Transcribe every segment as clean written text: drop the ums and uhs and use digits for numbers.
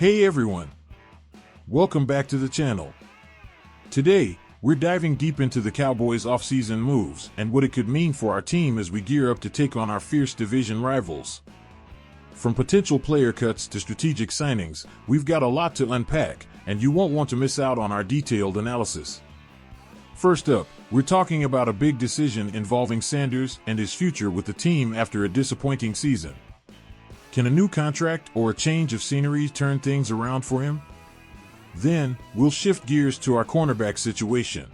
Hey everyone! Welcome back to the channel. Today, we're diving deep into the Cowboys' offseason moves and what it could mean for our team as we gear up to take on our fierce division rivals. From potential player cuts to strategic signings, we've got a lot to unpack, and you won't want to miss out on our detailed analysis. First up, we're talking about a big decision involving Sanders and his future with the team after a disappointing season. Can a new contract or a change of scenery turn things around for him? Then, we'll shift gears to our cornerback situation.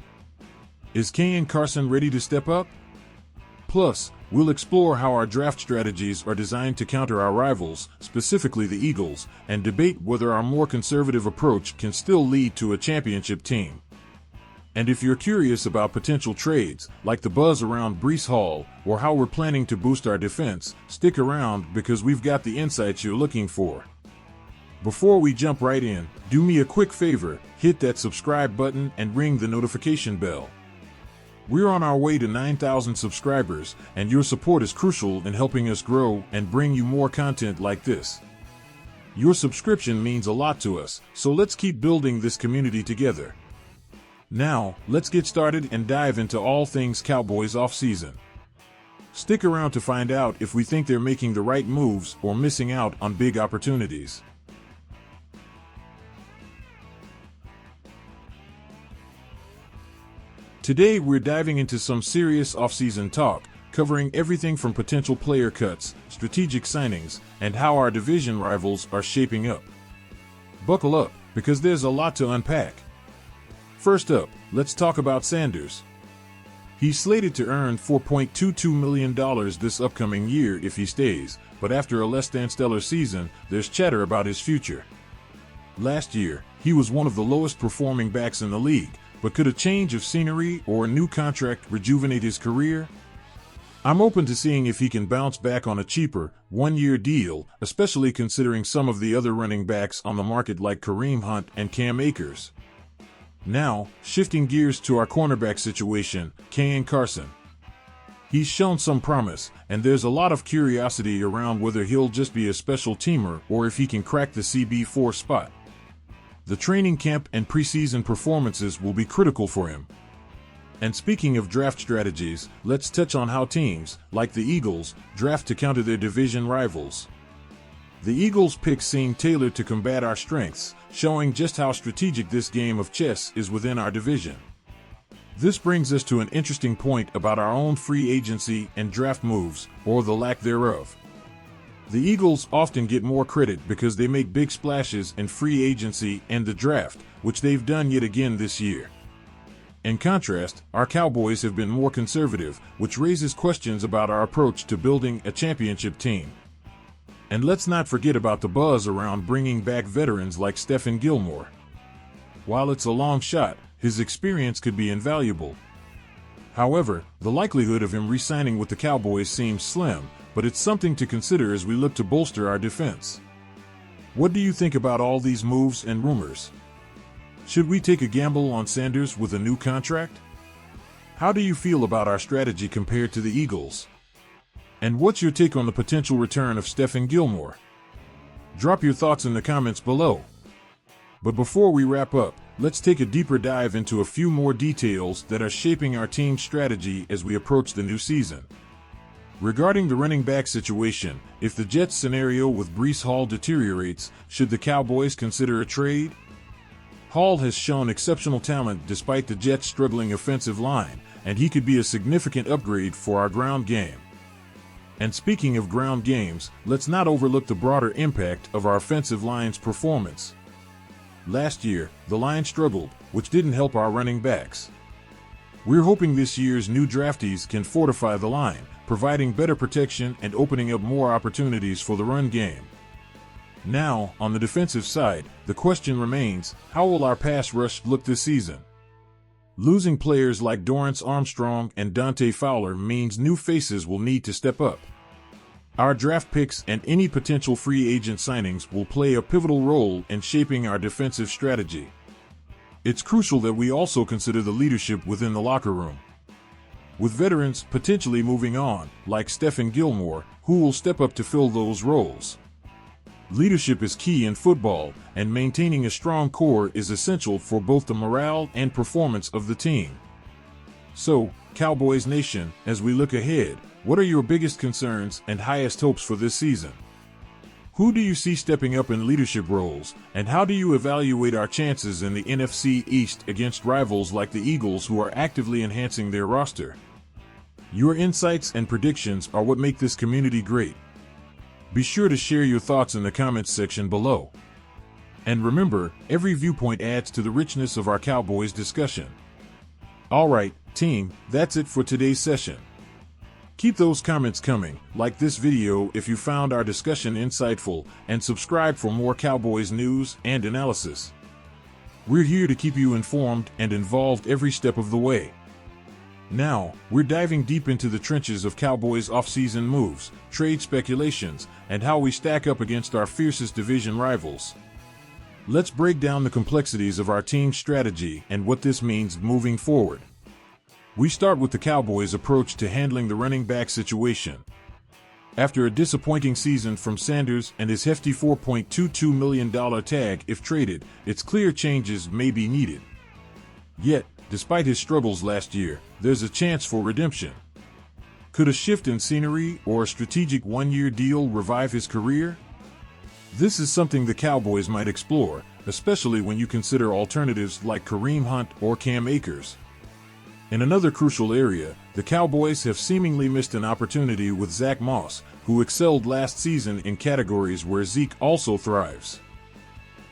Is Carson ready to step up? Plus, we'll explore how our draft strategies are designed to counter our rivals, specifically the Eagles, and debate whether our more conservative approach can still lead to a championship team. And if you're curious about potential trades, like the buzz around Breece Hall, or how we're planning to boost our defense, stick around because we've got the insights you're looking for. Before we jump right in, do me a quick favor, hit that subscribe button and ring the notification bell. We're on our way to 9,000 subscribers, and your support is crucial in helping us grow and bring you more content like this. Your subscription means a lot to us, so let's keep building this community together. Now, let's get started and dive into all things Cowboys offseason. Stick around to find out if we think they're making the right moves or missing out on big opportunities. Today, we're diving into some serious offseason talk, covering everything from potential player cuts, strategic signings, and how our division rivals are shaping up. Buckle up, because there's a lot to unpack. First up, let's talk about Sanders. He's slated to earn $4.22 million this upcoming year if he stays, but after a less-than-stellar season, there's chatter about his future. Last year, he was one of the lowest-performing backs in the league, but could a change of scenery or a new contract rejuvenate his career? I'm open to seeing if he can bounce back on a cheaper, one-year deal, especially considering some of the other running backs on the market like Kareem Hunt and Cam Akers. Now, shifting gears to our cornerback situation, Carson. He's shown some promise, and there's a lot of curiosity around whether he'll just be a special teamer or if he can crack the CB4 spot. The training camp and preseason performances will be critical for him. And speaking of draft strategies, let's touch on how teams, like the Eagles, draft to counter their division rivals. The Eagles' picks seem tailored to combat our strengths, showing just how strategic this game of chess is within our division. This brings us to an interesting point about our own free agency and draft moves, or the lack thereof. The Eagles often get more credit because they make big splashes in free agency and the draft, which they've done yet again this year. In contrast, our Cowboys have been more conservative, which raises questions about our approach to building a championship team. And let's not forget about the buzz around bringing back veterans like Stephon Gilmore. While it's a long shot, his experience could be invaluable. However, the likelihood of him re-signing with the Cowboys seems slim, but it's something to consider as we look to bolster our defense. What do you think about all these moves and rumors? Should we take a gamble on Sanders with a new contract? How do you feel about our strategy compared to the Eagles? And what's your take on the potential return of Stephon Gilmore? Drop your thoughts in the comments below. But before we wrap up, let's take a deeper dive into a few more details that are shaping our team's strategy as we approach the new season. Regarding the running back situation, if the Jets scenario with Breece Hall deteriorates, should the Cowboys consider a trade? Hall has shown exceptional talent despite the Jets' struggling offensive line, and he could be a significant upgrade for our ground game. And speaking of ground games, let's not overlook the broader impact of our offensive line's performance. Last year, the line struggled, which didn't help our running backs. We're hoping this year's new draftees can fortify the line, providing better protection and opening up more opportunities for the run game. Now, on the defensive side, the question remains, how will our pass rush look this season? Losing players like Dorrance Armstrong and Dante Fowler means new faces will need to step up. Our draft picks and any potential free agent signings will play a pivotal role in shaping our defensive strategy. It's crucial that we also consider the leadership within the locker room. With veterans potentially moving on, like Stephon Gilmore, who will step up to fill those roles. Leadership is key in football, and maintaining a strong core is essential for both the morale and performance of the team. So, Cowboys Nation, as we look ahead, what are your biggest concerns and highest hopes for this season? Who do you see stepping up in leadership roles, and how do you evaluate our chances in the NFC East against rivals like the Eagles, who are actively enhancing their roster? Your insights and predictions are what make this community great. Be sure to share your thoughts in the comments section below. And remember, every viewpoint adds to the richness of our Cowboys discussion. Alright, team, that's it for today's session. Keep those comments coming, like this video if you found our discussion insightful, and subscribe for more Cowboys news and analysis. We're here to keep you informed and involved every step of the way. Now, we're diving deep into the trenches of Cowboys offseason moves, trade speculations, and how we stack up against our fiercest division rivals. Let's break down the complexities of our team's strategy and what this means moving forward. We start with the Cowboys' approach to handling the running back situation. After a disappointing season from Sanders and his hefty $4.22 million tag if traded, it's clear changes may be needed. Yet, despite his struggles last year, there's a chance for redemption. Could a shift in scenery or a strategic one-year deal revive his career? This is something the Cowboys might explore, especially when you consider alternatives like Kareem Hunt or Cam Akers. In another crucial area, the Cowboys have seemingly missed an opportunity with Zach Moss, who excelled last season in categories where Zeke also thrives.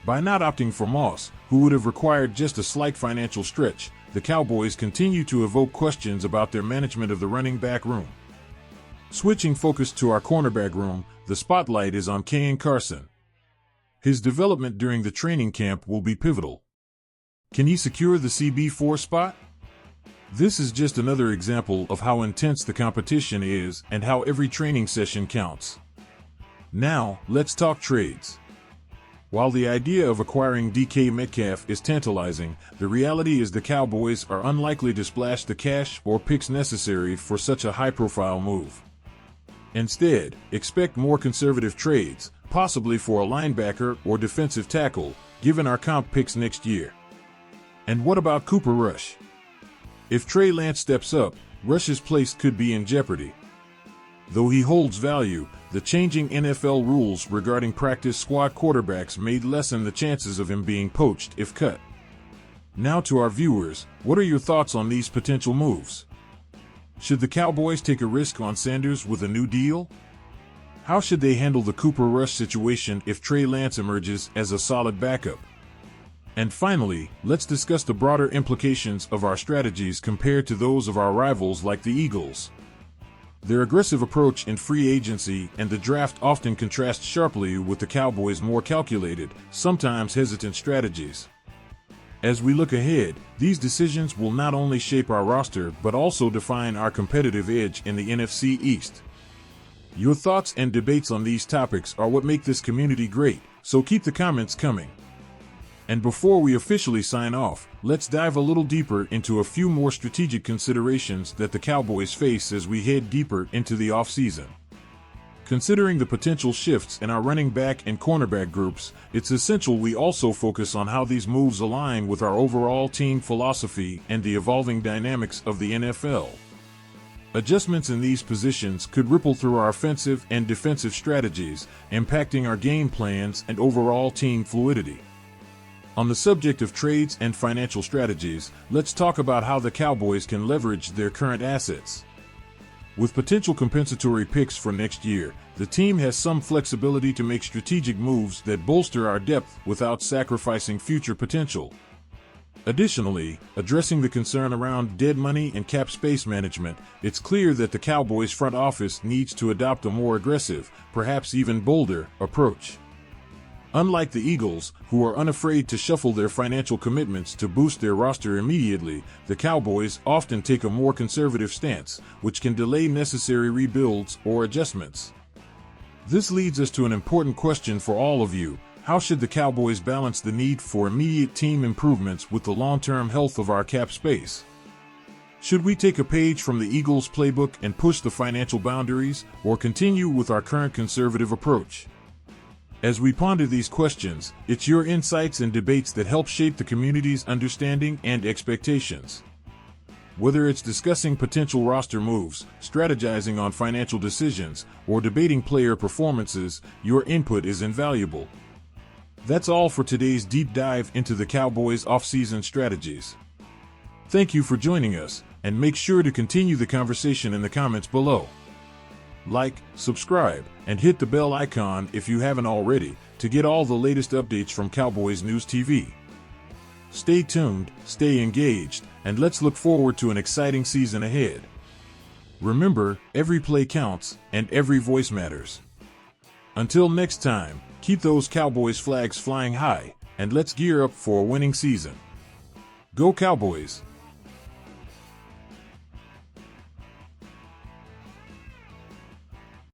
By not opting for Moss, who would have required just a slight financial stretch, the Cowboys continue to evoke questions about their management of the running back room. Switching focus to our cornerback room, the spotlight is on Kane Carson. His development during the training camp will be pivotal. Can he secure the CB4 spot? This is just another example of how intense the competition is and how every training session counts. Now, let's talk trades. While the idea of acquiring DK Metcalf is tantalizing, the reality is the Cowboys are unlikely to splash the cash or picks necessary for such a high-profile move. Instead, expect more conservative trades, possibly for a linebacker or defensive tackle, given our comp picks next year. And what about Cooper Rush? If Trey Lance steps up, Rush's place could be in jeopardy. Though he holds value, the changing NFL rules regarding practice squad quarterbacks may lessen the chances of him being poached if cut. Now to our viewers, what are your thoughts on these potential moves? Should the Cowboys take a risk on Sanders with a new deal? How should they handle the Cooper Rush situation if Trey Lance emerges as a solid backup? And finally, let's discuss the broader implications of our strategies compared to those of our rivals like the Eagles. Their aggressive approach in free agency and the draft often contrast sharply with the Cowboys' more calculated, sometimes hesitant strategies. As we look ahead, these decisions will not only shape our roster but also define our competitive edge in the NFC East. Your thoughts and debates on these topics are what make this community great, so keep the comments coming. And before we officially sign off, let's dive a little deeper into a few more strategic considerations that the Cowboys face as we head deeper into the offseason. Considering the potential shifts in our running back and cornerback groups, it's essential we also focus on how these moves align with our overall team philosophy and the evolving dynamics of the NFL. Adjustments in these positions could ripple through our offensive and defensive strategies, impacting our game plans and overall team fluidity. On the subject of trades and financial strategies, let's talk about how the Cowboys can leverage their current assets. With potential compensatory picks for next year, the team has some flexibility to make strategic moves that bolster our depth without sacrificing future potential. Additionally, addressing the concern around dead money and cap space management, it's clear that the Cowboys front office needs to adopt a more aggressive, perhaps even bolder, approach. Unlike the Eagles, who are unafraid to shuffle their financial commitments to boost their roster immediately, the Cowboys often take a more conservative stance, which can delay necessary rebuilds or adjustments. This leads us to an important question for all of you. How should the Cowboys balance the need for immediate team improvements with the long-term health of our cap space? Should we take a page from the Eagles' playbook and push the financial boundaries, or continue with our current conservative approach? As we ponder these questions, it's your insights and debates that help shape the community's understanding and expectations. Whether it's discussing potential roster moves, strategizing on financial decisions, or debating player performances, your input is invaluable. That's all for today's deep dive into the Cowboys' offseason strategies. Thank you for joining us, and make sure to continue the conversation in the comments below. Like, subscribe, and hit the bell icon if you haven't already to get all the latest updates from Cowboys News TV. Stay tuned, stay engaged, and let's look forward to an exciting season ahead. Remember, every play counts, and every voice matters. Until next time, keep those Cowboys flags flying high, and let's gear up for a winning season. Go Cowboys!